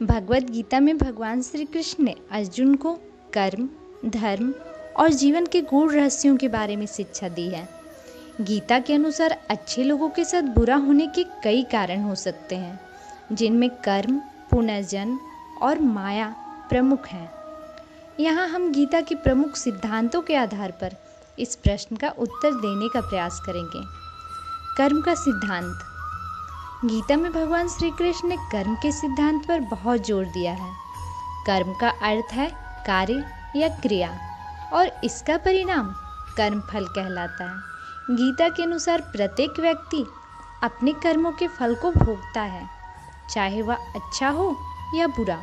भगवत गीता में भगवान श्री कृष्ण ने अर्जुन को कर्म, धर्म और जीवन के गूढ़ रहस्यों के बारे में शिक्षा दी है। गीता के अनुसार अच्छे लोगों के साथ बुरा होने के कई कारण हो सकते हैं, जिनमें कर्म, पुनर्जन्म और माया प्रमुख हैं। यहाँ हम गीता के प्रमुख सिद्धांतों के आधार पर इस प्रश्न का उत्तर देने का प्रयास करेंगे। कर्म का सिद्धांत। गीता में भगवान श्री कृष्ण ने कर्म के सिद्धांत पर बहुत जोर दिया है। कर्म का अर्थ है कार्य या क्रिया और इसका परिणाम कर्म फल कहलाता है। गीता के अनुसार प्रत्येक व्यक्ति अपने कर्मों के फल को भोगता है, चाहे वह अच्छा हो या बुरा।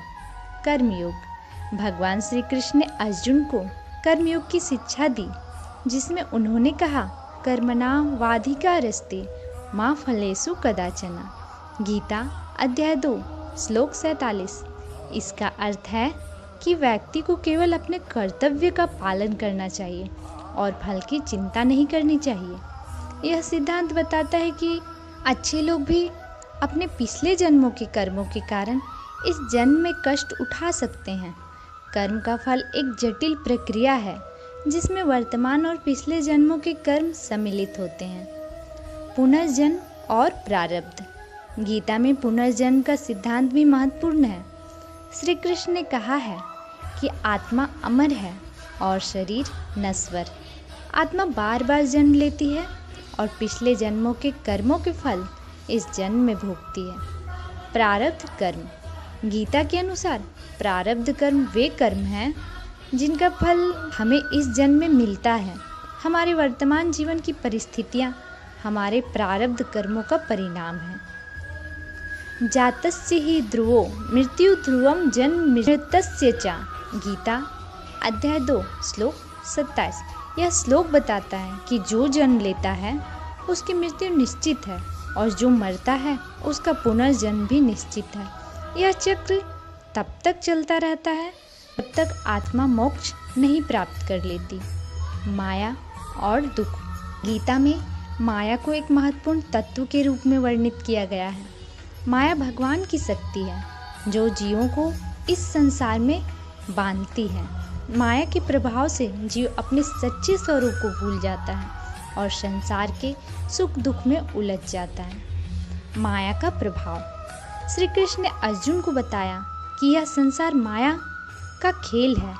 कर्मयोग। भगवान श्री कृष्ण ने अर्जुन को कर्मयोग की शिक्षा दी, जिसमें उन्होंने कहा, कर्मणा वाधिकारस्ते माँ फलेषु कदाचन। गीता अध्याय 2 श्लोक 47। इसका अर्थ है कि व्यक्ति को केवल अपने कर्तव्य का पालन करना चाहिए और फल की चिंता नहीं करनी चाहिए। यह सिद्धांत बताता है कि अच्छे लोग भी अपने पिछले जन्मों के कर्मों के कारण इस जन्म में कष्ट उठा सकते हैं। कर्म का फल एक जटिल प्रक्रिया है, जिसमें वर्तमान और पिछले जन्मों के कर्म सम्मिलित होते हैं। पुनर्जन्म और प्रारब्ध। गीता में पुनर्जन्म का सिद्धांत भी महत्वपूर्ण है। श्री कृष्ण ने कहा है कि आत्मा अमर है और शरीर नश्वर। आत्मा बार बार जन्म लेती है और पिछले जन्मों के कर्मों के फल इस जन्म में भोगती है। प्रारब्ध कर्म। गीता के अनुसार प्रारब्ध कर्म वे कर्म हैं जिनका फल हमें इस जन्म में मिलता है। हमारे वर्तमान जीवन की परिस्थितियाँ हमारे प्रारब्ध कर्मों का परिणाम है। जातस्य हि ध्रुवो मृत्यु ध्रुवम जन्म मृतस्य च। गीता अध्याय 2 श्लोक 27। यह श्लोक बताता है कि जो जन्म लेता है उसकी मृत्यु निश्चित है और जो मरता है उसका पुनर्जन्म भी निश्चित है। यह चक्र तब तक चलता रहता है जब तक आत्मा मोक्ष नहीं प्राप्त कर लेती। माया और दुख। गीता में माया को एक महत्वपूर्ण तत्व के रूप में वर्णित किया गया है। माया भगवान की शक्ति है जो जीवों को इस संसार में बांधती है। माया के प्रभाव से जीव अपने सच्चे स्वरूप को भूल जाता है और संसार के सुख दुख में उलझ जाता है। माया का प्रभाव। श्री कृष्ण ने अर्जुन को बताया कि यह संसार माया का खेल है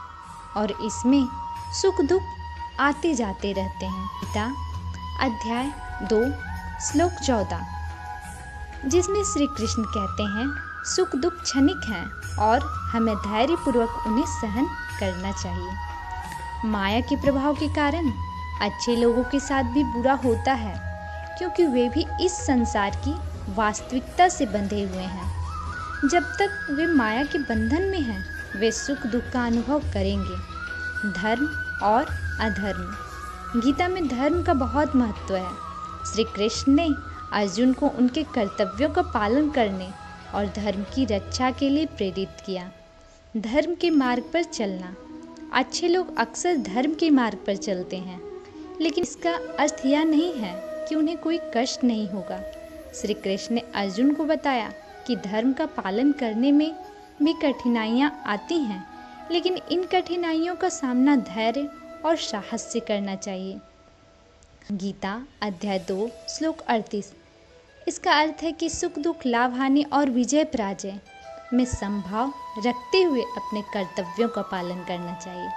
और इसमें सुख दुख आते जाते रहते हैं। गीता अध्याय 2 श्लोक 14, जिसमें श्री कृष्ण कहते हैं, सुख दुख क्षणिक हैं और हमें धैर्यपूर्वक उन्हें सहन करना चाहिए। माया के प्रभाव के कारण अच्छे लोगों के साथ भी बुरा होता है, क्योंकि वे भी इस संसार की वास्तविकता से बंधे हुए हैं। जब तक वे माया के बंधन में हैं, वे सुख दुख का अनुभव करेंगे। धर्म और अधर्म। गीता में धर्म का बहुत महत्व है। श्री कृष्ण ने अर्जुन को उनके कर्तव्यों का पालन करने और धर्म की रक्षा के लिए प्रेरित किया। धर्म के मार्ग पर चलना। अच्छे लोग अक्सर धर्म के मार्ग पर चलते हैं, लेकिन इसका अर्थ यह नहीं है कि उन्हें कोई कष्ट नहीं होगा। श्री कृष्ण ने अर्जुन को बताया कि धर्म का पालन करने में भी कठिनाइयाँ आती हैं, लेकिन इन कठिनाइयों का सामना धैर्य और साहस से करना चाहिए। गीता अध्याय 2 श्लोक 38। इसका अर्थ है कि सुख दुख, लाभ हानि और विजय पराजय में समभाव रखते हुए अपने कर्तव्यों का पालन करना चाहिए।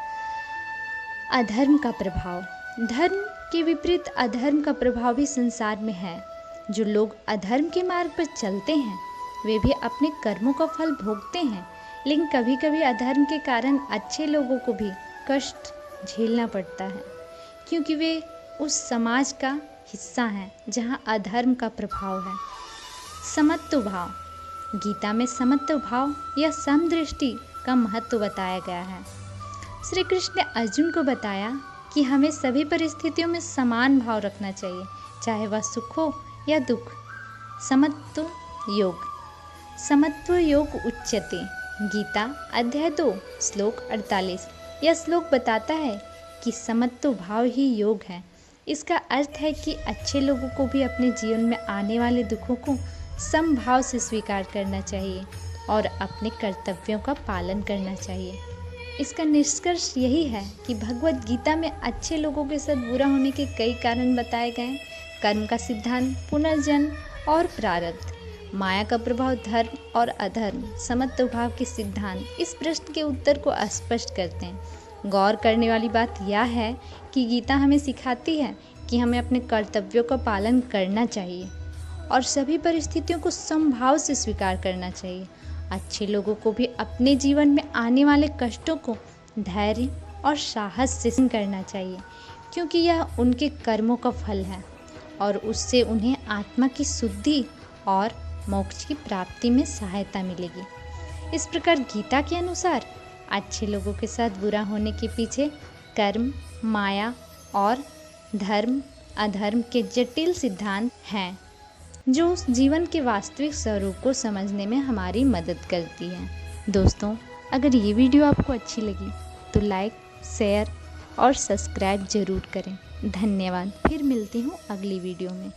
अधर्म का प्रभाव। धर्म के विपरीत अधर्म का प्रभाव भी संसार में है। जो लोग अधर्म के मार्ग पर चलते हैं वे भी अपने कर्मों का फल भोगते हैं, लेकिन कभी कभी अधर्म के कारण अच्छे लोगों को भी कष्ट झेलना पड़ता है, क्योंकि वे उस समाज का हिस्सा हैं जहां अधर्म का प्रभाव है। समत्व भाव। गीता में समत्व भाव या समदृष्टि का महत्व बताया गया है। श्री कृष्ण ने अर्जुन को बताया कि हमें सभी परिस्थितियों में समान भाव रखना चाहिए, चाहे वह सुख हो या दुख। समत्व योग। समत्व योग उच्यते। गीता अध्याय 2 श्लोक 48। यह श्लोक बताता है कि समत्व भाव ही योग है। इसका अर्थ है कि अच्छे लोगों को भी अपने जीवन में आने वाले दुखों को समभाव से स्वीकार करना चाहिए और अपने कर्तव्यों का पालन करना चाहिए। इसका निष्कर्ष यही है कि भगवत गीता में अच्छे लोगों के साथ बुरा होने के कई कारण बताए गए हैं। कर्म का सिद्धांत, पुनर्जन्म और प्रारब्ध, माया का प्रभाव, धर्म और अधर्म, समत्व भाव के सिद्धांत इस प्रश्न के उत्तर को स्पष्ट करते हैं। गौर करने वाली बात यह है कि गीता हमें सिखाती है कि हमें अपने कर्तव्यों का पालन करना चाहिए और सभी परिस्थितियों को समभाव से स्वीकार करना चाहिए। अच्छे लोगों को भी अपने जीवन में आने वाले कष्टों को धैर्य और साहस से सहन करना चाहिए, क्योंकि यह उनके कर्मों का फल है और उससे उन्हें आत्मा की शुद्धि और मोक्ष की प्राप्ति में सहायता मिलेगी। इस प्रकार गीता के अनुसार अच्छे लोगों के साथ बुरा होने के पीछे कर्म, माया और धर्म अधर्म के जटिल सिद्धांत हैं, जो उस जीवन के वास्तविक स्वरूप को समझने में हमारी मदद करती है। दोस्तों, अगर ये वीडियो आपको अच्छी लगी तो लाइक, शेयर और सब्सक्राइब ज़रूर करें। धन्यवाद। फिर मिलती हूँ अगली वीडियो में।